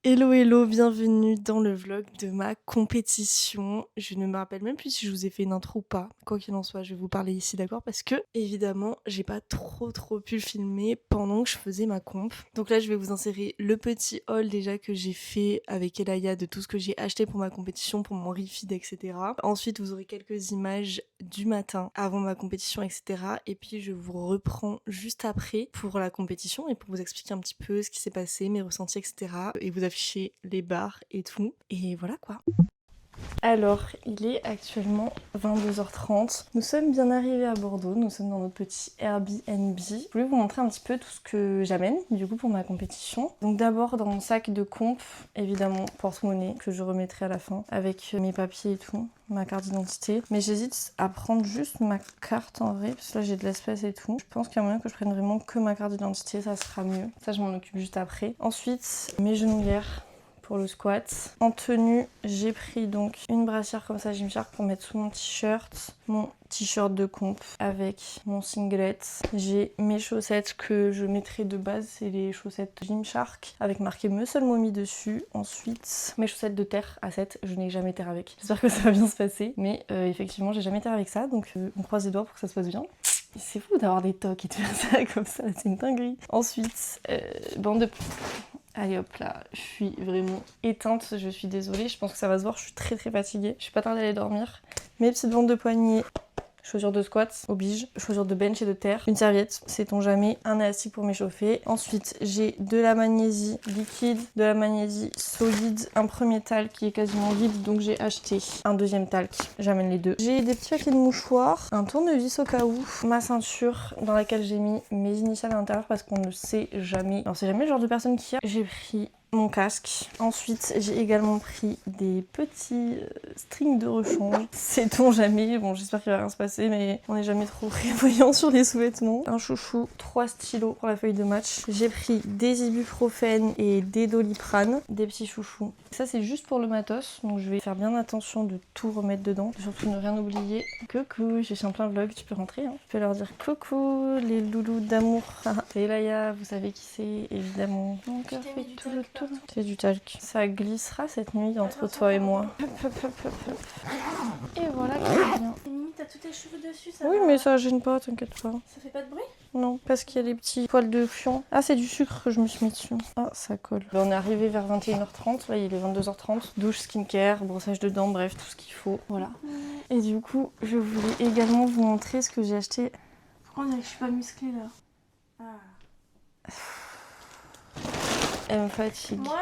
Hello hello, bienvenue dans le vlog de ma compétition. Je ne me rappelle même plus si je vous ai fait une intro ou pas. Quoi qu'il en soit, je vais vous parler ici d'accord parce que évidemment, j'ai pas trop pu filmer pendant que je faisais ma comp. Donc là, je vais vous insérer le petit haul déjà que j'ai fait avec Elaya de tout ce que j'ai acheté pour ma compétition, pour mon refeed, etc. Ensuite, vous aurez quelques images du matin avant ma compétition, etc. Et puis je vous reprends juste après pour la compétition et pour vous expliquer un petit peu ce qui s'est passé, mes ressentis, etc. Et vous afficher les barres et tout. Et voilà quoi. Alors, il est actuellement 22h30. Nous sommes bien arrivés à Bordeaux, nous sommes dans notre petit Airbnb. Je voulais vous montrer un petit peu tout ce que j'amène du coup pour ma compétition. Donc d'abord dans mon sac de comp, évidemment porte-monnaie que je remettrai à la fin avec mes papiers et tout, ma carte d'identité. Mais j'hésite à prendre juste ma carte en vrai, parce que là j'ai de l'espace et tout. Je pense qu'il y a moyen que je prenne vraiment que ma carte d'identité, ça sera mieux. Ça je m'en occupe juste après. Ensuite, mes genouillères pour le squat. En tenue, j'ai pris donc une brassière comme ça Gymshark pour mettre sous mon t-shirt de comp avec mon singlet. J'ai mes chaussettes que je mettrai de base, c'est les chaussettes Gymshark avec marqué Muscle Mommy dessus. Ensuite, mes chaussettes de terre à 7, je n'ai jamais terre avec. J'espère que ça va bien se passer, mais effectivement, j'ai jamais terre avec ça, donc on croise les doigts pour que ça se passe bien. C'est fou d'avoir des tocs et de faire ça comme ça, c'est une dinguerie. Ensuite, bande de... Allez hop là, je suis vraiment éteinte, je suis désolée, je pense que ça va se voir, je suis très fatiguée. Je suis pas tardée à aller dormir. Mes petites bandes de poignets, chaussures de squat, oblige, chaussures de bench et de terre, une serviette, sait-on jamais, un élastique pour m'échauffer. Ensuite, j'ai de la magnésie liquide, de la magnésie solide, un premier talc qui est quasiment vide, donc j'ai acheté un deuxième talc, j'amène les deux. J'ai des petits paquets de mouchoirs, un tournevis au cas où, ma ceinture dans laquelle j'ai mis mes initiales à l'intérieur parce qu'on ne sait jamais. Alors c'est jamais le genre de personne qui a. J'ai pris mon casque. Ensuite, j'ai également pris des petits strings de rechange. Sait-on jamais. Bon, j'espère qu'il va rien se passer, mais on n'est jamais trop prévoyant sur les sous-vêtements. Un chouchou, 3 stylos pour la feuille de match. J'ai pris des ibuprofènes et des doliprane, des petits chouchous. Ça, c'est juste pour le matos, donc je vais faire bien attention de tout remettre dedans. Surtout ne rien oublier. Coucou, j'ai fait un plein vlog, tu peux rentrer. Hein. Je peux leur dire coucou, les loulous d'amour. C'est Elaya, vous savez qui c'est, évidemment. Mon cœur fait tout le tour. C'est du talc. Ça glissera cette nuit entre toi et moi. Et voilà qui est bien. Mimi, t'as tous tes cheveux dessus, ça Oui, va. mais ça gêne pas, t'inquiète pas. Ça fait pas de bruit? Non, parce qu'il y a les petits poils de fion. Ah, c'est du sucre que je me suis mis dessus. Ah, ça colle. On est arrivé vers 21h30. Là, il est 22h30. Douche, skincare, brossage de dents, bref, tout ce qu'il faut. Voilà. Et du coup, je voulais également vous montrer ce que j'ai acheté. Pourquoi on dirait que je suis pas musclée là? Ah. Elle me fatigue. Moi,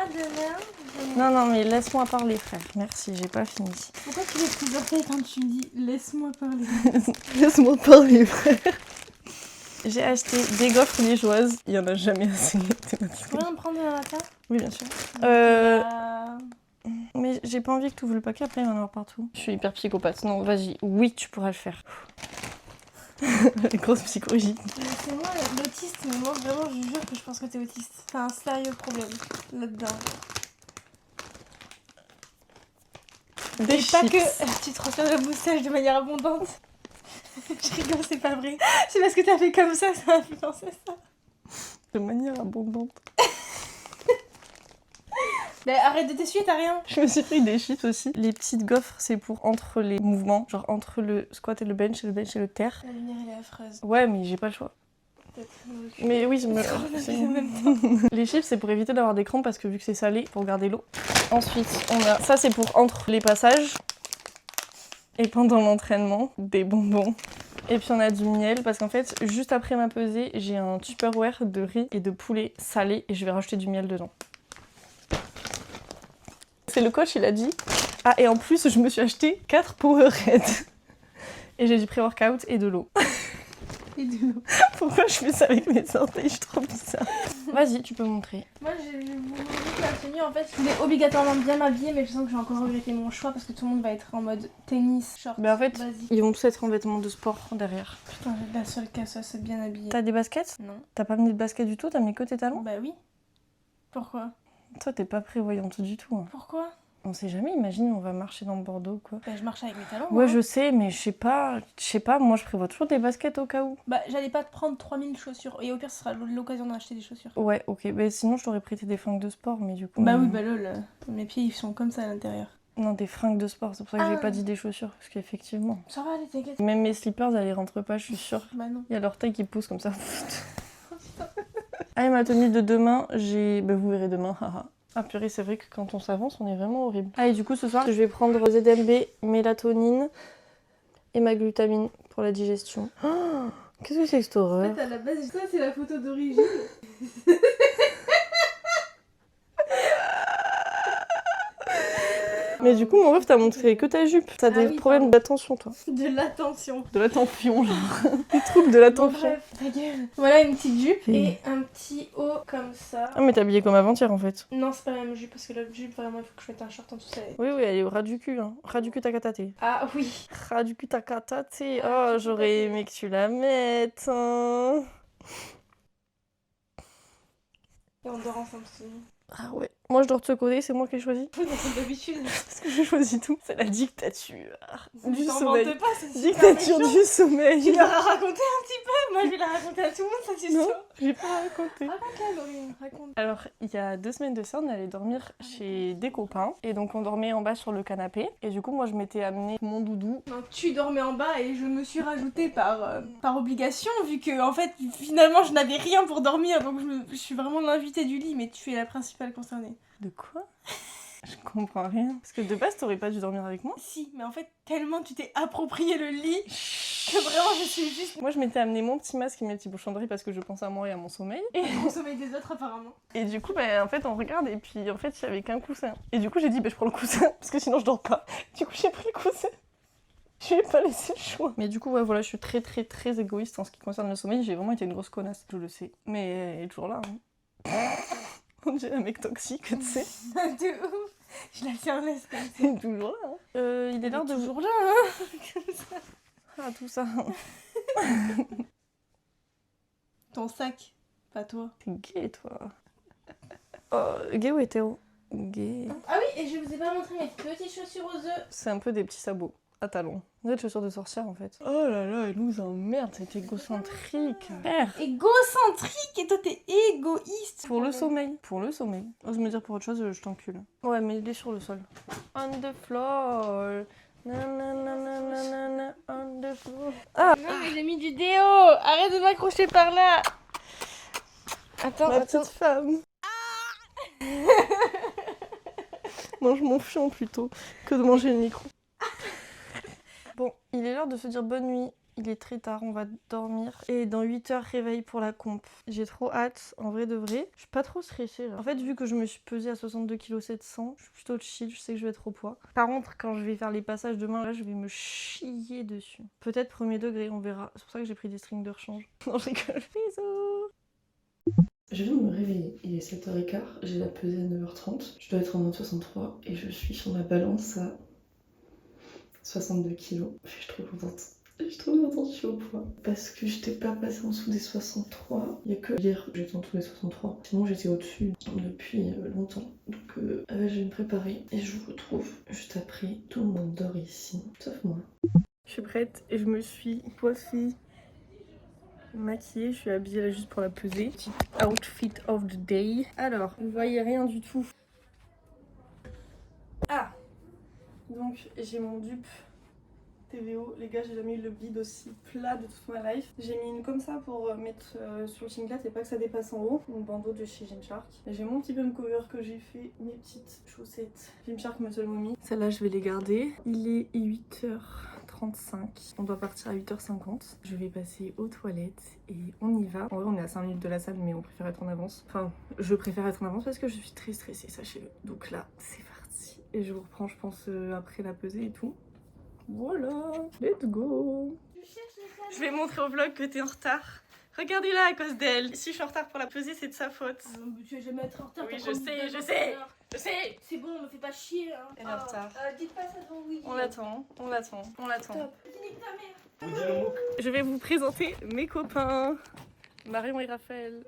demain, Non, mais laisse-moi parler, frère. Merci, j'ai pas fini. pourquoi tu fais plusieurs fois quand tu me dis laisse-moi parler? Laisse-moi parler, frère. J'ai acheté des gaufres liégeoises. Il y en a jamais assez. Tu pourrais en prendre un matin? Oui, bien sûr. Mais j'ai pas envie que tu ouvres le paquet, après il va y en avoir partout. Je suis hyper psychopathe. Non, vas-y. Oui, tu pourras le faire. Grosse psychologie. C'est moi l'autiste, mais moi vraiment je jure que je pense que t'es autiste. C'est un sérieux problème là-dedans. Des Et pas chips. que tu transfères le moussage de manière abondante. Je rigole, c'est pas vrai. C'est parce que t'as fait comme ça a influencé ça. De manière abondante. Mais arrête de t'essuyer, t'as rien. Je me suis pris des chips aussi. Les petites gaufres, c'est pour entre les mouvements. Genre entre le squat et le bench et le bench et le terre. La lumière elle est affreuse. Ouais, mais j'ai pas le choix. Peut-être. Mais oui, je me... En même temps. Les chips, c'est pour éviter d'avoir des crampes parce que vu que c'est salé, pour garder l'eau. Ensuite, on a... Ça, c'est pour entre les passages. Et pendant l'entraînement, des bonbons. Et puis on a du miel parce qu'en fait, juste après ma pesée, j'ai un Tupperware de riz et de poulet salé et je vais rajouter du miel dedans. C'est le coach, il a dit. Ah, et en plus, je me suis acheté 4 Powerade. Et j'ai du pré-workout et de l'eau. Et de l'eau. Pourquoi je fais ça avec mes orteils? Je suis trop bizarre. Vas-y, tu peux montrer. Moi, j'ai voulu que la tenue, en fait, je voulais obligatoirement bien m'habiller, mais je sens que j'ai encore regretté mon choix parce que tout le monde va être en mode tennis, short. Mais en fait, Vas-y. ils vont tous être en vêtements de sport derrière. Putain, j'ai la seule casseuse, c'est bien habillée. T'as des baskets? Non. T'as pas mis de basket du tout? T'as mis que tes talons? Bah oui. Pourquoi? Toi, t'es pas prévoyante du tout. Hein. Pourquoi? On sait jamais, imagine, on va marcher dans Bordeaux, quoi. Bah, je marche avec mes talons. Ouais, hein. je sais, mais je sais pas, moi je prévois toujours des baskets au cas où. Bah, j'allais pas te prendre 3000 chaussures. Et au pire, ce sera l'occasion d'acheter des chaussures. Ouais, ok, bah sinon je t'aurais prêté des fringues de sport, mais du coup... Bah oui, bah lol. Mes pieds, ils sont comme ça à l'intérieur. Non, des fringues de sport, c'est pour ça que j'ai pas dit des chaussures, parce qu'effectivement... Ça va, allez, t'inquiète. Même mes slippers, elles rentrent pas, je suis sûre. Bah non. Il y a l'orteil qui pousse comme ça. Ah, et ma tenue de demain, bah vous verrez demain, haha. Ah purée, c'est vrai que quand on s'avance, on est vraiment horrible. Ah, et du coup, ce soir, je vais prendre ZMB, mélatonine et ma glutamine pour la digestion. Oh, qu'est-ce que c'est que cette En horreur? fait, à la base, ça, c'est la photo d'origine. Mais du coup, mon rêve, t'as montré que ta jupe. T'as des problèmes d'attention, toi. De l'attention. De l'attention, genre. Des troubles de l'attention. Bon, bref, ta gueule. Voilà une petite jupe et un petit haut comme ça. Ah, mais t'es habillée comme avant-hier, en fait. Non, c'est pas la même jupe parce que l'autre jupe, vraiment, il faut que je mette un short en dessous. Oui, oui, elle est au ras du cul, hein. Ras du cul takatate. Ah oui. Ras du cul takatate. Oh, j'aurais aimé que tu la mettes. Hein. Et on dort ensemble sinon. Ah ouais. Moi, je dors de ce côté, c'est moi qui ai choisi. Oui, mais comme d'habitude. Parce que j'ai choisi tout. C'est la dictature du T'en sommeil. vantes pas, c'est super Dictature méchant. du sommeil. Tu leur as raconté un petit peu. Moi, je vais la raconter à tout le monde, cette histoire. Non, j'ai pas raconté. Raconte-la, Laurine, raconte. Alors, il y a 2 semaines de ça, on allait dormir chez des copains. Et donc, on dormait en bas sur le canapé. Et du coup, moi, je m'étais amené mon doudou. Non, tu dormais en bas et je me suis rajoutée par obligation, vu que, en fait, finalement, je n'avais rien pour dormir. Donc, je suis vraiment l'invitée du lit, mais tu es la principale concernée. De quoi? Je comprends rien. Parce que de base, t'aurais pas dû dormir avec moi. Si, mais en fait, tellement tu t'es approprié le lit que vraiment, je suis juste... Moi, je m'étais amené mon petit masque et mes petits bouchons de riz parce que je pensais à moi et à mon sommeil. Et au sommeil des autres, apparemment. Et du coup, bah, en fait, on regarde et puis en fait, il y avait qu'un coussin. Et du coup, j'ai dit, bah, je prends le coussin parce que sinon, je dors pas. Du coup, j'ai pris le coussin. Je lui ai pas laissé le choix. Mais du coup, ouais, voilà, je suis très, très, très égoïste en ce qui concerne le sommeil. J'ai vraiment été une grosse connasse, je le sais. Mais elle est toujours là. Hein. On dirait un mec toxique, tu sais. De ouf. Je la tiens en laisse comme ça. Il est toujours là. Hein. Il est l'heure de... toujours là, hein. Comme ça. Ah, tout ça. Ton sac, pas toi. T'es gay, toi. Oh, gay ou hétéro? Gay. Ah oui, et je vous ai pas montré mes petites chaussures aux œufs. C'est un peu des petits sabots à talons. Vous êtes chaussures de sorcière, en fait. Oh là là, elle nous emmerde, c'est égocentrique. Père. Égocentrique, et toi t'es égoïste. Pour le sommeil. Pour le sommeil. Ose me dire pour autre chose, je t'encule. Ouais, mais il est sur le sol. On the floor. Nananana, on the floor. Ah! Non mais j'ai mis du déo. Arrête de m'accrocher par là. Attends, Ma petite femme. Mange mon fion plutôt que de manger le micro. Bon, il est l'heure de se dire bonne nuit. Il est très tard, on va dormir. Et dans 8 heures, réveil pour la comp. J'ai trop hâte, en vrai de vrai. Je suis pas trop stressée là. En fait, vu que je me suis pesée à 62 kg 700, je suis plutôt chill, je sais que je vais être au poids. Par contre, quand je vais faire les passages demain, là, je vais me chier dessus. Peut-être premier degré, on verra. C'est pour ça que j'ai pris des strings de rechange. Non, je rigole. Bisous. Je viens de me réveiller, il est 7h15, j'ai la pesée à 9h30. Je dois être en mode 63 et je suis sur ma balance à 62 kg. Je suis trop contente. Je suis trop contente, je suis au poids. Parce que j'étais pas passée en dessous des 63. Il y a que hier que j'étais en dessous des 63. Sinon j'étais au-dessus depuis longtemps. Donc je vais me préparer et je vous retrouve juste après. Tout le monde dort ici, sauf moi. Je suis prête et je me suis coiffée, maquillée. Je suis habillée là juste pour la peser. Petit outfit of the day. Alors, vous voyez rien du tout. Ah! Donc j'ai mon dupe TVO, les gars, j'ai jamais eu le bide aussi plat de toute ma life. J'ai mis une comme ça pour mettre sur le chinglet et pas que ça dépasse en haut. Mon bandeau de chez Gymshark. J'ai mon petit bum cover que j'ai fait, mes petites chaussettes Gymshark Muscle Mommy. Celles-là, je vais les garder. Il est 8h35. On doit partir à 8h50. Je vais passer aux toilettes et on y va. En vrai, on est à 5 minutes de la salle, mais on préfère être en avance. Enfin, je préfère être en avance parce que je suis très stressée, sachez-le. Donc là, c'est parti. Et je vous reprends, je pense, après la pesée et tout. Voilà, let's go. Je vais montrer au vlog que t'es en retard. Regardez-la à cause d'elle. Si je suis en retard pour la pesée, c'est de sa faute. Tu vas jamais être en retard. Oui, je sais. C'est bon, on me fait pas chier. Hein. Elle est en retard. Dites pas ça devant Wiggy. On l'attend. Top. Nique ta mère. Je vais vous présenter mes copains. Marion et Raphaël.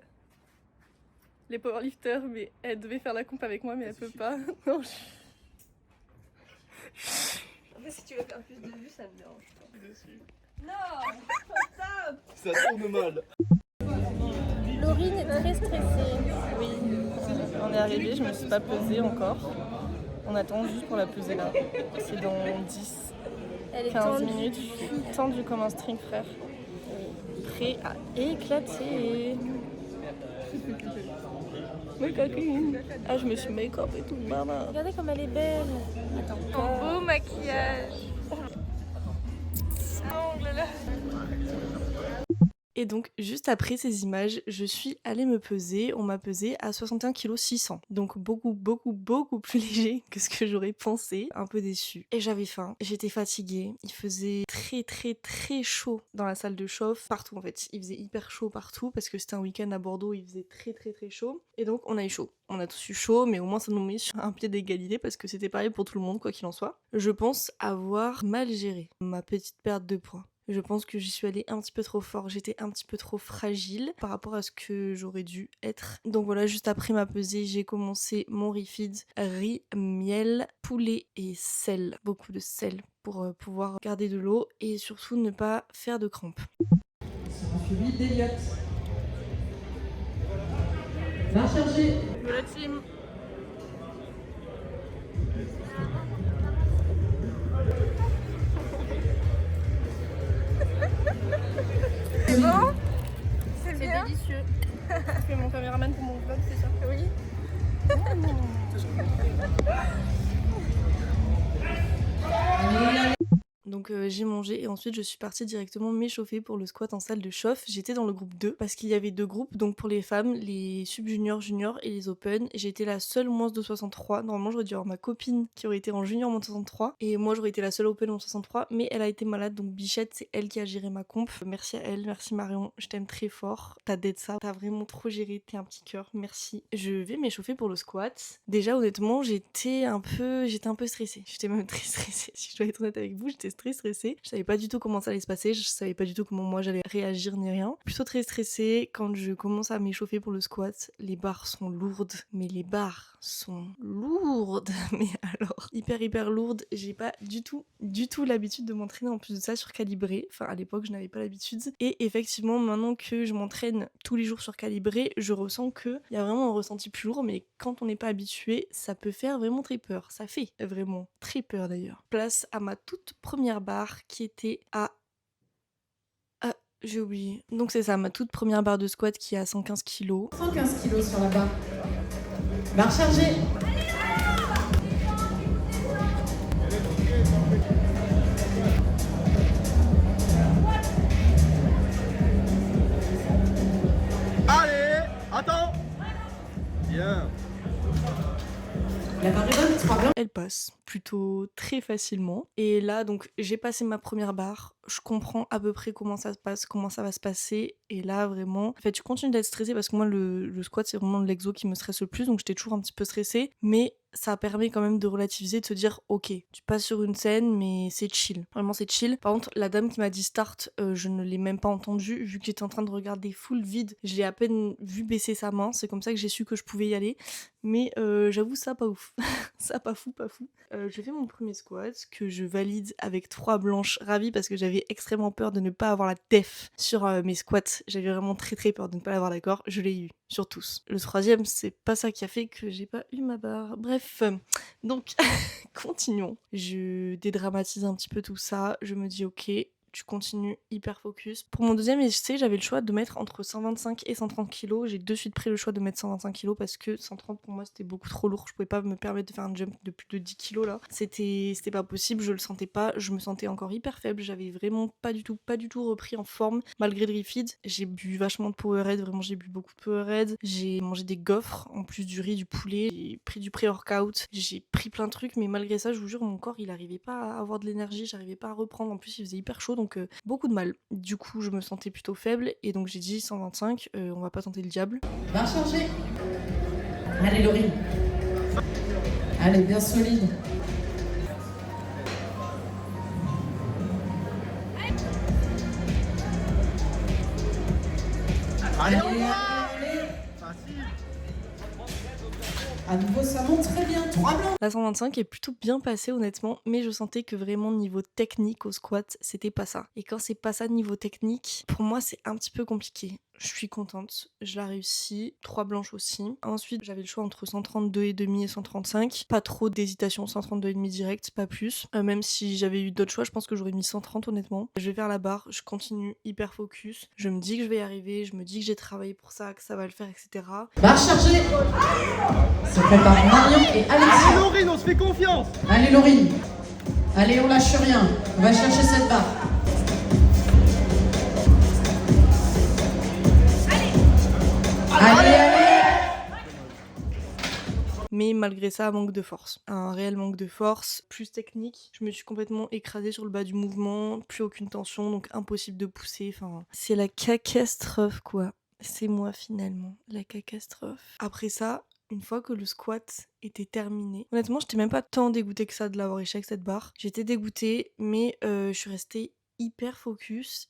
Les powerlifters, mais elle devait faire la comp avec moi, mais elle peut pas. Non, Après, si tu veux faire plus de vues, ça me dérange pas. Non, Ça tourne mal. Laurine est très stressée. Oui, on est arrivé, je me suis pas pesée encore. On attend juste pour la peser là. C'est dans 10, Elle est 15 tendue. minutes. Je suis tendue comme un string frère. Prêt à éclater. Mais coquine. Ah, je me suis make-up et tout, maman. Regardez comme elle est belle. Un beau maquillage. Oh là là. Et donc, juste après ces images, je suis allée me peser. On m'a pesé à 61 kg 600. Donc beaucoup plus léger que ce que j'aurais pensé. Un peu déçue. Et j'avais faim. J'étais fatiguée. Il faisait très chaud dans la salle de chauffe. Partout en fait. Il faisait hyper chaud partout parce que c'était un week-end à Bordeaux. Il faisait très chaud. Et donc, on a eu chaud. On a tous eu chaud, mais au moins ça nous met sur un pied d'égalité parce que c'était pareil pour tout le monde, quoi qu'il en soit. Je pense avoir mal géré ma petite perte de poids. Je pense que j'y suis allée un petit peu trop fort, j'étais un petit peu trop fragile par rapport à ce que j'aurais dû être. Donc voilà, juste après ma pesée, j'ai commencé mon refeed riz, miel, poulet et sel. Beaucoup de sel pour pouvoir garder de l'eau et surtout ne pas faire de crampes. Suivi d'Eliott. Va charger. Voilà team. C'est bon? C'est bien? Délicieux. Je fais mon caméraman pour mon vlog, c'est ça? Oui. Donc j'ai mangé et ensuite je suis partie directement m'échauffer pour le squat en salle de chauffe. J'étais dans le groupe 2 parce qu'il y avait 2 groupes, donc pour les femmes, les sub-juniors, juniors et les open. J'ai été la seule moins de 63. Normalement j'aurais dû avoir ma copine qui aurait été en junior moins de 63 et moi j'aurais été la seule open moins de 63, mais elle a été malade donc Bichette c'est elle qui a géré ma comp. Merci à elle, merci Marion, je t'aime très fort. T'as d'être ça, t'as vraiment trop géré, t'es un petit cœur, merci. Je vais m'échauffer pour le squat. Déjà honnêtement j'étais un peu stressée. J'étais même très stressée. Si je dois être honnête avec vous, j'étais très stressée. Je savais pas du tout comment ça allait se passer, je savais pas du tout comment moi j'allais réagir ni rien. Plutôt très stressée quand je commence à m'échauffer pour le squat. Les barres sont lourdes, mais les barres sont lourdes, mais alors hyper lourdes. J'ai pas du tout l'habitude de m'entraîner en plus de ça sur calibré. Enfin à l'époque je n'avais pas l'habitude. Et effectivement maintenant que je m'entraîne tous les jours sur calibré, je ressens que il y a vraiment un ressenti plus lourd, mais quand on n'est pas habitué, ça peut faire vraiment très peur. Ça fait vraiment très peur d'ailleurs. Place à ma toute première barre qui était à... Ah, j'ai oublié. Donc c'est ça, ma toute première barre de squat qui est à 115 kg. 115 kilos sur la barre. Barre chargée. Allez, attends. Bien. La barre est bonne, 3 blancs. Elle passe plutôt très facilement. Et là, donc, j'ai passé ma première barre. Je comprends à peu près comment ça se passe, comment ça va se passer. Et là, vraiment, en fait, je continue d'être stressée parce que moi, le squat, c'est vraiment l'exo qui me stresse le plus. Donc, j'étais toujours un petit peu stressée. Mais ça permet quand même de relativiser, de se dire, ok, tu passes sur une scène, mais c'est chill. Vraiment, c'est chill. Par contre, la dame qui m'a dit start, je ne l'ai même pas entendue. Vu que j'étais en train de regarder full vide, je l'ai à peine vu baisser sa main. C'est comme ça que j'ai su que je pouvais y aller. Mais j'avoue, ça, pas ouf. Ça, pas fou. Je fais mon premier squat que je valide avec 3 blanches, ravie parce que j'avais extrêmement peur de ne pas avoir la def sur mes squats. J'avais vraiment très peur de ne pas l'avoir, d'accord. Je l'ai eu, sur tous. Le 3e, c'est pas ça qui a fait que j'ai pas eu ma barre. Bref, donc continuons. Je dédramatise un petit peu tout ça. Je me dis ok, tu continues hyper focus. Pour mon deuxième essai, j'avais le choix de mettre entre 125 et 130 kg. J'ai de suite pris le choix de mettre 125 kg parce que 130 pour moi c'était beaucoup trop lourd. Je pouvais pas me permettre de faire un jump de plus de 10 kg là. C'était pas possible, je le sentais pas. Je me sentais encore hyper faible. J'avais vraiment pas du tout repris en forme malgré le refeed. J'ai bu vachement de Powerade, vraiment j'ai bu beaucoup de Powerade. J'ai mangé des gaufres en plus du riz, du poulet. J'ai pris du pré-workout. J'ai pris plein de trucs, mais malgré ça, je vous jure, mon corps il arrivait pas à avoir de l'énergie. J'arrivais pas à reprendre. En plus, il faisait hyper chaud. Donc beaucoup de mal. Du coup, je me sentais plutôt faible et donc j'ai dit 125, on va pas tenter le diable. Barre chargée. Allez, Laurine. Allez, bien solide. Allez. Facile. À nouveau, ça monte très bien. La 125 est plutôt bien passée honnêtement, mais je sentais que vraiment niveau technique au squat, c'était pas ça. Et quand c'est pas ça niveau technique, pour moi c'est un petit peu compliqué. Je suis contente, je l'ai réussi, 3 blanches aussi. Ensuite, j'avais le choix entre 132,5 et 135. Pas trop d'hésitation, 132,5 direct, pas plus. Même si j'avais eu d'autres choix, je pense que j'aurais mis 130 honnêtement. Je vais faire la barre, je continue hyper focus. Je me dis que je vais y arriver, je me dis que j'ai travaillé pour ça, que ça va le faire, etc. Barre chargée. Se prépare Marion et Allez Alexia. Laurine, on se fait confiance. Allez Laurine. Allez, on lâche rien. On va chercher cette barre. Allez, allez. Mais malgré ça, manque de force. Un réel manque de force, plus technique. Je me suis complètement écrasée sur le bas du mouvement, plus aucune tension, donc impossible de pousser. Enfin, c'est la catastrophe quoi. C'est moi finalement, la catastrophe. Après ça, une fois que le squat était terminé, honnêtement, j'étais même pas tant dégoûtée que ça de l'avoir échec cette barre. J'étais dégoûtée, mais je suis restée hyper focus,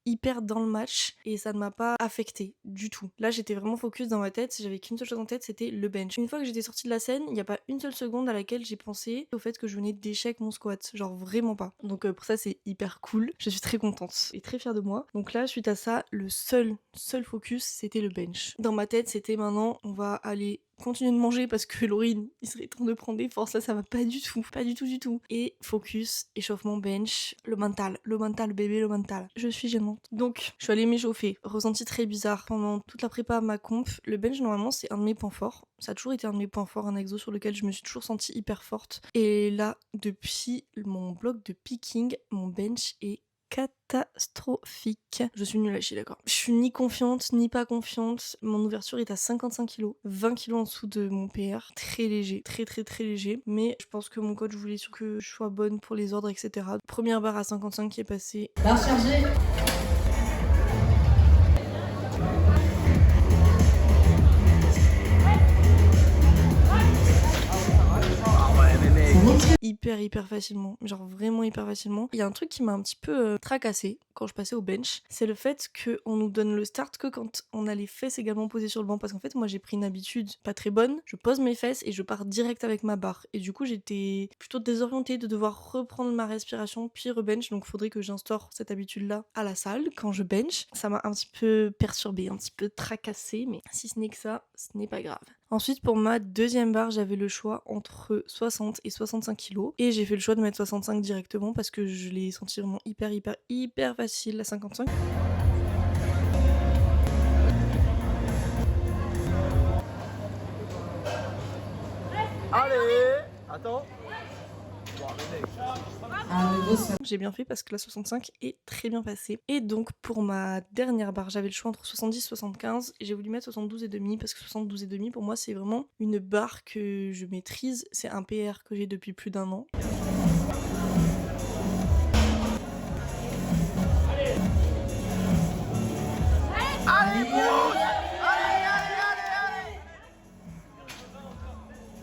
hyper dans le match et ça ne m'a pas affectée du tout. Là j'étais vraiment focus dans ma tête, j'avais qu'une seule chose en tête, c'était le bench. Une fois que j'étais sortie de la scène, il n'y a pas une seule seconde à laquelle j'ai pensé au fait que je venais d'échec mon squat, genre vraiment pas. Donc pour ça c'est hyper cool, je suis très contente et très fière de moi. Donc là suite à ça, le seul focus c'était le bench. Dans ma tête c'était maintenant on va aller continuer de manger parce que Laurine, il serait temps de prendre des forces, là ça va pas du tout. Et focus, échauffement bench, le mental bébé, le mental. Je suis gênante. Donc, je suis allée m'échauffer, ressenti très bizarre pendant toute la prépa à ma comp. Le bench normalement c'est un de mes points forts, ça a toujours été un de mes points forts, un exo sur lequel je me suis toujours sentie hyper forte. Et là, depuis mon bloc de picking, mon bench est catastrophique. Je suis nulle à chier, d'accord. Je suis ni confiante, ni pas confiante. Mon ouverture est à 55 kg, 20 kg en dessous de mon PR. Très léger, très léger. Mais je pense que mon coach voulait sûr que je sois bonne pour les ordres, etc. Première barre à 55 qui est passée. Barre chargée. Hyper facilement, genre vraiment hyper facilement. Il y a un truc qui m'a un petit peu tracassé quand je passais au bench, c'est le fait qu'on nous donne le start que quand on a les fesses également posées sur le banc, parce qu'en fait moi j'ai pris une habitude pas très bonne, je pose mes fesses et je pars direct avec ma barre, et du coup j'étais plutôt désorientée de devoir reprendre ma respiration puis rebench, donc faudrait que j'instaure cette habitude là à la salle quand je bench. Ça m'a un petit peu perturbée, un petit peu tracassée, mais si ce n'est que ça, ce n'est pas grave. Ensuite, pour ma deuxième barre, j'avais le choix entre 60 et 65 kg. Et j'ai fait le choix de mettre 65 directement parce que je l'ai senti vraiment hyper facile, la 55. Allez, attends. J'ai bien fait parce que la 65 est très bien passée. Et donc pour ma dernière barre, j'avais le choix entre 70 et 75 et j'ai voulu mettre 72,5 parce que 72,5 pour moi c'est vraiment une barre que je maîtrise. C'est un PR que j'ai depuis plus d'1 an.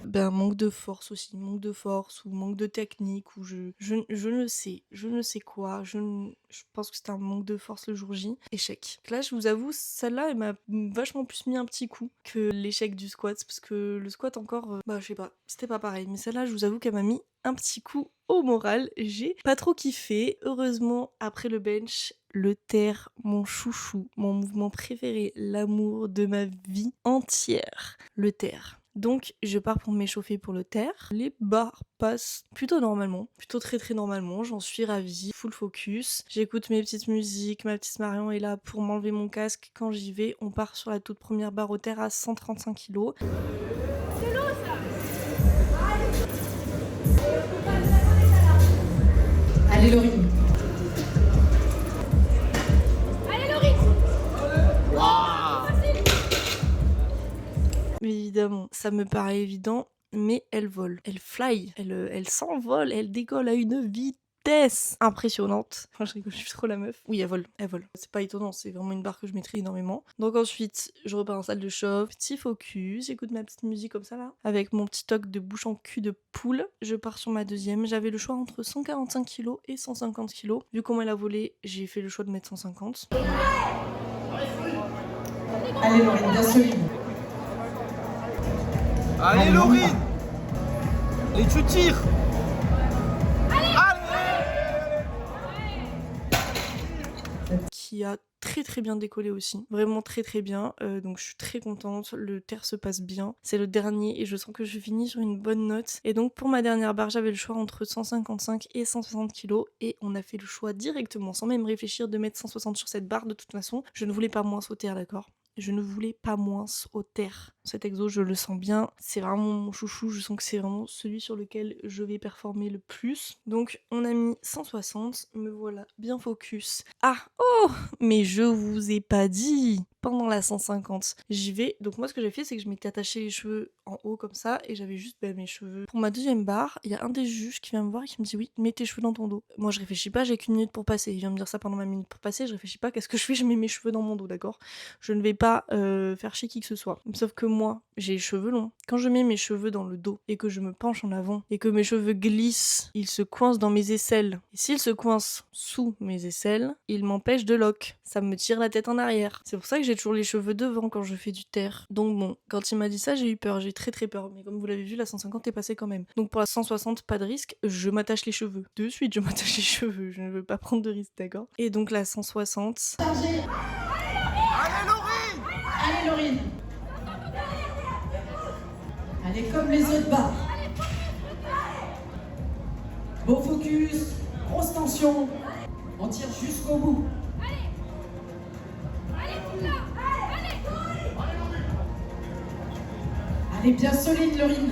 Ben, manque de force aussi, manque de force ou manque de technique ou je ne sais quoi, je pense que c'était un manque de force le jour J. Échec. Là je vous avoue, celle-là elle m'a vachement plus mis un petit coup que l'échec du squat, parce que le squat encore, je sais pas, c'était pas pareil, mais celle-là je vous avoue qu'elle m'a mis un petit coup au moral, j'ai pas trop kiffé. Heureusement après le bench, le terre, mon chouchou, mon mouvement préféré, l'amour de ma vie entière, le terre. Donc je pars pour m'échauffer pour le terre. Les barres passent plutôt normalement, plutôt très normalement, j'en suis ravie, full focus. J'écoute mes petites musiques, ma petite Marion est là pour m'enlever mon casque quand j'y vais. On part sur la toute première barre au terre à 135 kg. C'est l'eau ça. Allez Laurine. Évidemment, ça me paraît évident, mais elle vole, elle fly, elle s'envole, elle décolle à une vitesse impressionnante. Enfin, je rigole, je suis trop la meuf. Oui, elle vole. C'est pas étonnant, c'est vraiment une barre que je maîtrise énormément. Donc ensuite, je repars en salle de chauffe, petit focus, j'écoute ma petite musique comme ça là, avec mon petit toc de bouche en cul de poule. Je pars sur ma deuxième, j'avais le choix entre 145 kg et 150 kg. Vu comment elle a volé, j'ai fait le choix de mettre 150. Allez Laurine, bien solide. Allez Laurine. Et tu tires. Qui a très bien décollé aussi, vraiment très bien, donc je suis très contente, le terre se passe bien, c'est le dernier et je sens que je finis sur une bonne note. Et donc pour ma dernière barre j'avais le choix entre 155 et 160 kg et on a fait le choix directement sans même réfléchir de mettre 160 sur cette barre. De toute façon je ne voulais pas moins sauter, d'accord, je ne voulais pas moins au terre. Cet exo, je le sens bien, c'est vraiment mon chouchou, je sens que c'est vraiment celui sur lequel je vais performer le plus. Donc on a mis 160, me voilà bien focus. Ah, oh, mais je vous ai pas dit, pendant la 150, j'y vais. Donc moi ce que j'ai fait, c'est que je m'étais attaché les cheveux en haut comme ça et j'avais juste mes cheveux. Pour ma deuxième barre, il y a un des juges qui vient me voir et qui me dit oui, mets tes cheveux dans ton dos. Moi je réfléchis pas, j'ai qu'une minute pour passer. Il vient me dire ça pendant ma minute pour passer, je réfléchis pas, qu'est-ce que je fais? Je mets mes cheveux dans mon dos, d'accord? Je ne vais pas faire chier qui que ce soit. Sauf que moi, j'ai les cheveux longs. Quand je mets mes cheveux dans le dos et que je me penche en avant et que mes cheveux glissent, ils se coincent dans mes aisselles. Et s'ils se coincent sous mes aisselles, ils m'empêchent de lock. Ça me tire la tête en arrière. C'est pour ça que j'ai toujours les cheveux devant quand je fais du terre. Donc bon, quand il m'a dit ça, j'ai eu peur, j'ai très peur. Mais comme vous l'avez vu, la 150 est passée quand même. Donc pour la 160, pas de risque, je m'attache les cheveux. De suite, je m'attache les cheveux. Je ne veux pas prendre de risque, d'accord? Et donc la 160... Chargez. Allez, Laurine. Allez, Laurine. Allez, comme les autres barres. Beau focus, grosse tension. On tire jusqu'au bout. Allez, bien solide, Laurine.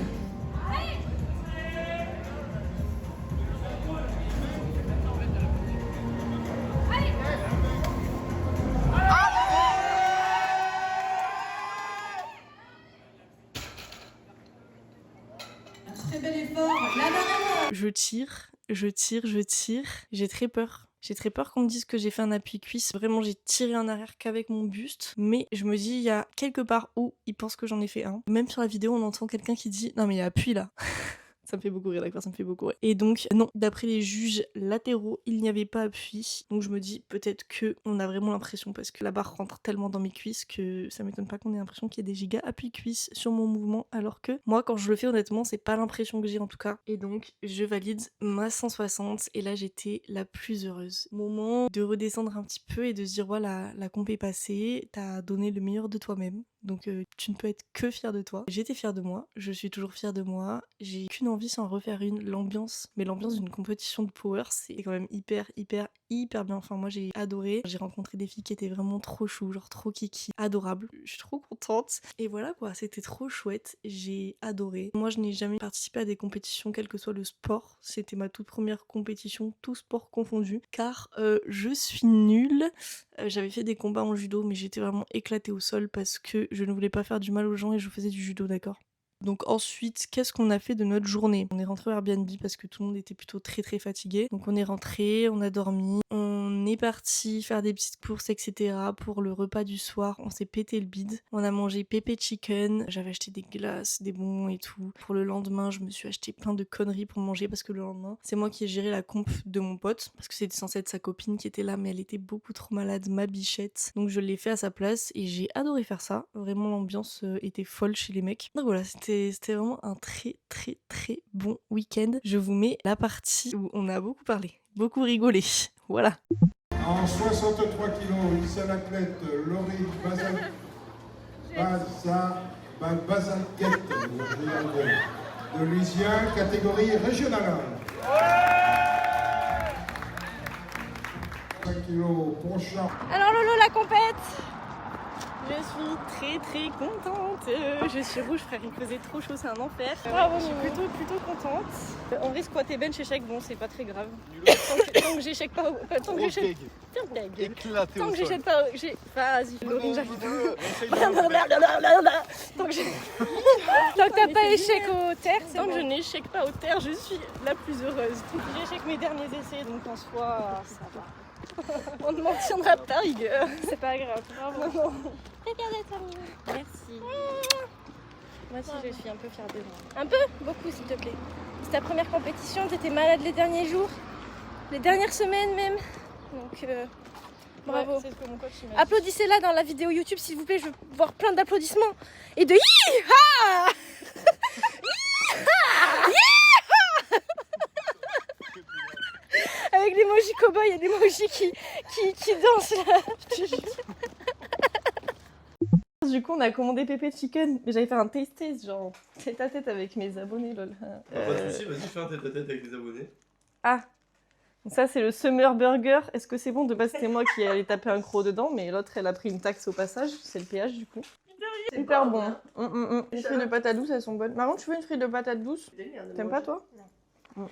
Un très bel effort. La dernière. Je tire. J'ai très peur. J'ai très peur qu'on me dise que j'ai fait un appui cuisse. Vraiment, j'ai tiré en arrière qu'avec mon buste. Mais je me dis, il y a quelque part où ils pensent que j'en ai fait un. Même sur la vidéo, on entend quelqu'un qui dit « Non mais il y a appui là !» Ça me fait beaucoup rire, d'accord, ça me fait beaucoup rire. Et donc, non, d'après les juges latéraux, il n'y avait pas appui. Donc je me dis, peut-être que on a vraiment l'impression, parce que la barre rentre tellement dans mes cuisses que ça m'étonne pas qu'on ait l'impression qu'il y a des gigas appui cuisse sur mon mouvement, alors que moi, quand je le fais, honnêtement, c'est pas l'impression que j'ai en tout cas. Et donc, je valide ma 160 et là, j'étais la plus heureuse. Moment de redescendre un petit peu et de se dire, voilà, la comp est passée, t'as donné le meilleur de toi-même. Donc tu ne peux être que fière de toi. J'étais fière de moi, je suis toujours fière de moi. J'ai qu'une envie, c'est en refaire une. L'ambiance, mais l'ambiance d'une compétition de power, c'est quand même hyper bien. Enfin moi j'ai adoré. J'ai rencontré des filles qui étaient vraiment trop chou, genre trop kiki, adorables. Je suis trop contente. Et voilà quoi, c'était trop chouette. J'ai adoré. Moi je n'ai jamais participé à des compétitions, quel que soit le sport. C'était ma toute première compétition, tout sport confondu. Car je suis nulle. J'avais fait des combats en judo, mais j'étais vraiment éclatée au sol parce que je ne voulais pas faire du mal aux gens et je faisais du judo, d'accord? Donc ensuite, qu'est-ce qu'on a fait de notre journée? On est rentré au Airbnb parce que tout le monde était plutôt très fatigué. Donc on est rentré, on a dormi, on est parti faire des petites courses, etc. Pour le repas du soir, on s'est pété le bide. On a mangé pépé chicken, j'avais acheté des glaces, des bonbons et tout. Pour le lendemain, je me suis acheté plein de conneries pour manger parce que le lendemain, c'est moi qui ai géré la comp de mon pote. Parce que c'était censé être sa copine qui était là, mais elle était beaucoup trop malade, ma bichette. Donc je l'ai fait à sa place et j'ai adoré faire ça. Vraiment, l'ambiance était folle chez les mecs. Donc voilà, c'était vraiment un très bon week-end. Je vous mets la partie où on a beaucoup parlé, beaucoup rigolé. Voilà. En 63 kilos, une seule athlète, Laurine Bazalquette de Lusien, catégorie régionale. 5 kilos, Ponchamp. Alors Lolo, la compète. Je suis très contente. Je suis rouge, frère, il faisait trop chaud, c'est un enfer. Bravo, je suis plutôt contente. En vrai, squat et bench échec, bon, c'est pas très grave. Tant que j'échec pas. Tant que j'échec. Éclaté Tant au que sol. j'échec pas. Vas-y, Laurine, j'arrive. Tant que t'as pas échec au terre, c'est Tant que bon. je n'échec pas au terre, je suis la plus heureuse. J'échec mes derniers essais, donc en soi, ça va. On ne m'en tiendra pas rigueur. C'est pas grave, bravo. Non. Regardez toi. Merci. Moi aussi, je suis un peu fière de moi. Un peu, beaucoup s'il te plaît. C'est ta première compétition, t'étais malade les derniers jours, les dernières semaines même. Donc bravo. Ouais, c'est ce que mon coach m'a dit. Applaudissez-la dans la vidéo YouTube s'il vous plaît, je veux voir plein d'applaudissements et de hi-ha. cow-boy, il y a des emojis qui dansent là. Je te jure. Du coup, on a commandé Pépé Chicken, mais j'avais fait un taste, genre tête à tête avec mes abonnés, lol. Pas de soucis, vas-y, fais un tête-à-tête avec les abonnés. Ah, ça c'est le Summer Burger. Est-ce que c'est bon? De base, c'était moi qui allais taper un croc dedans, mais l'autre elle a pris une taxe au passage, c'est le péage du coup. Super bon. Les frites de patates douces, elles sont bonnes. Marron, tu veux une frite de patates douces? T'aimes pas toi?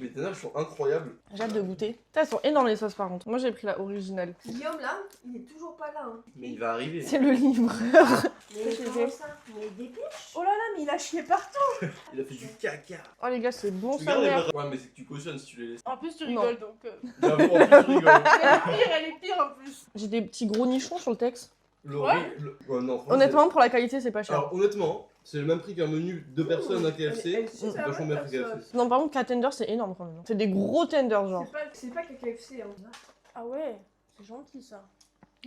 Les ténards sont incroyables. J'ai hâte de goûter. Putain, elles sont énormes les sauces par contre. Moi j'ai pris la originale. Guillaume là, il est toujours pas là. Hein. Mais il va arriver. C'est le livreur. Mais comment ça? Mais dépêche. Oh là là, mais il a chié partout. Il a fait du caca. Oh les gars, c'est bon Tu ça regardes les merde. vrais- Ouais, mais c'est que tu cautionnes si tu les laisses. En plus, tu Non. rigoles donc. J'avoue, en plus, tu rigoles. Elle est pire en plus. J'ai des petits gros nichons sur le texte. Ouais, non, franchement, Honnêtement, pour la qualité, c'est pas cher. Alors, honnêtement, c'est le même prix qu'un menu 2 personnes à KFC. C'est ça vachement va, bien fait personne. KFC. Non, par contre, la tender, c'est énorme quand même. C'est des gros tenders, genre. C'est pas que KFC. Hein. Ah ouais, c'est gentil ça.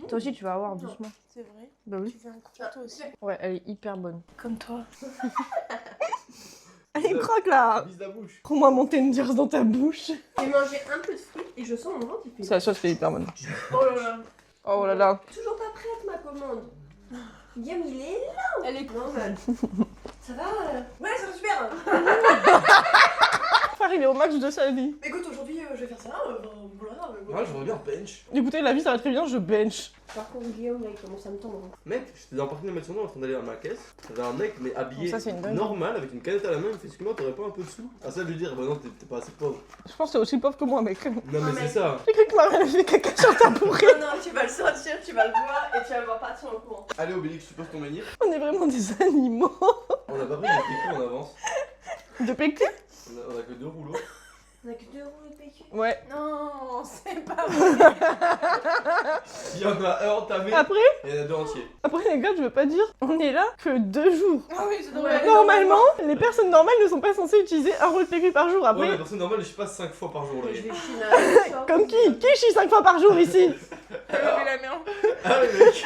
Toi aussi, tu vas avoir doucement. C'est vrai. Bah oui. Tu fais un croc toi aussi. Ouais, elle est hyper bonne. Comme toi. Allez, croque là! Bise la bouche. Prends-moi mon tenders dans ta bouche. J'ai mangé un peu de frites et je sens mon ventre qui fait. Ça, c'est hyper bonne. Oh là là. Oh là là. Toujours pas prête ma commande. Guillaume il est là. Elle est Normal. Ça va Ouais, ça va super. Frère, il est au max de sa vie. Mais écoute, aujourd'hui je vais faire ça. Voilà. Ouais, j'aimerais bien bench. Écoutez, la vie, ça va très bien, je bench. Par contre, Guillaume là il commence à me tendre. Mec, j'étais dans le parking de Maison en train d'aller à ma caisse. T'avais un mec, mais habillé Ça, c'est une dingue. normal, avec une canette à la main. Il me fait excuse-moi, t'aurais pas un peu de sous? À ça de lui dire, bah non, t'es pas assez pauvre. Je pense que t'es aussi pauvre que moi, mec. Non, mais mec. c'est ça. J'ai cru que Marie avait fait caca sur ta bourrée. Non, tu vas le sentir, tu vas le voir et tu vas le voir partir en courant. Allez, Obélix, tu poses ton menhir. On est vraiment des animaux. On a pas pris des PQ en avance. De PQ? On a que 2 rouleaux. On a que 2 roues de PQ. Ouais. Non, c'est pas vrai. Il y en a un entamé Après, et il y en a 2 entiers. les gars, je veux pas dire, on est là que 2 jours. Ah oui, c'est Ouais. Normalement, les personnes normales ne sont pas censées utiliser un roule PQ par jour. Après, Ouais, mais personne normale, je passe 5 fois par jour là. Je vais chiner un comme qui chie 5 fois par jour ici? Elle la main. Ah, le mec.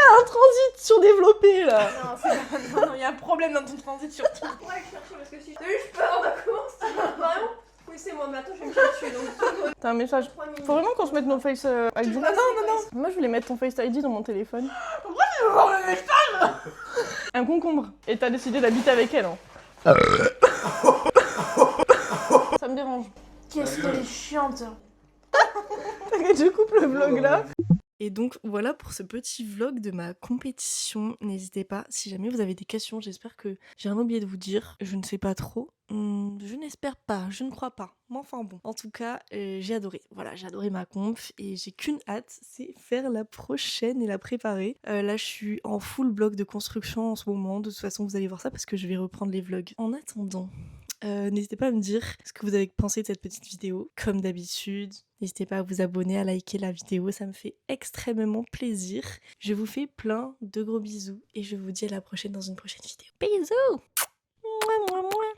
Un transit surdéveloppé là. Non, c'est pas. Non, il y a un problème dans ton transit surtout. On va le chercher parce que si t'as eu peur de comment vraiment. Oui, c'est moi, mais attends, je vais me faire tuer donc. T'as un message. 3 minutes. Faut vraiment qu'on se mette nos face ID. Non, non. Moi, je voulais mettre ton face ID dans mon téléphone. Un concombre. Et t'as décidé d'habiter avec elle, hein. Ça me dérange. Qu'est-ce qu'elle est chiante. T'inquiète, je coupe le vlog là. Et donc voilà pour ce petit vlog de ma compétition. N'hésitez pas, si jamais vous avez des questions, j'espère que j'ai rien oublié de vous dire. Je ne sais pas trop. Je n'espère pas, je ne crois pas. Mais enfin bon. En tout cas, j'ai adoré. Voilà, j'ai adoré ma conf et j'ai qu'une hâte, c'est faire la prochaine et la préparer. Là, je suis en full bloc de construction en ce moment. De toute façon, vous allez voir ça parce que je vais reprendre les vlogs. En attendant, n'hésitez pas à me dire ce que vous avez pensé de cette petite vidéo. Comme d'habitude, n'hésitez pas à vous abonner, à liker la vidéo, ça me fait extrêmement plaisir. Je vous fais plein de gros bisous et je vous dis à la prochaine dans une prochaine vidéo. Bisous! Mouah, mouah, mouah.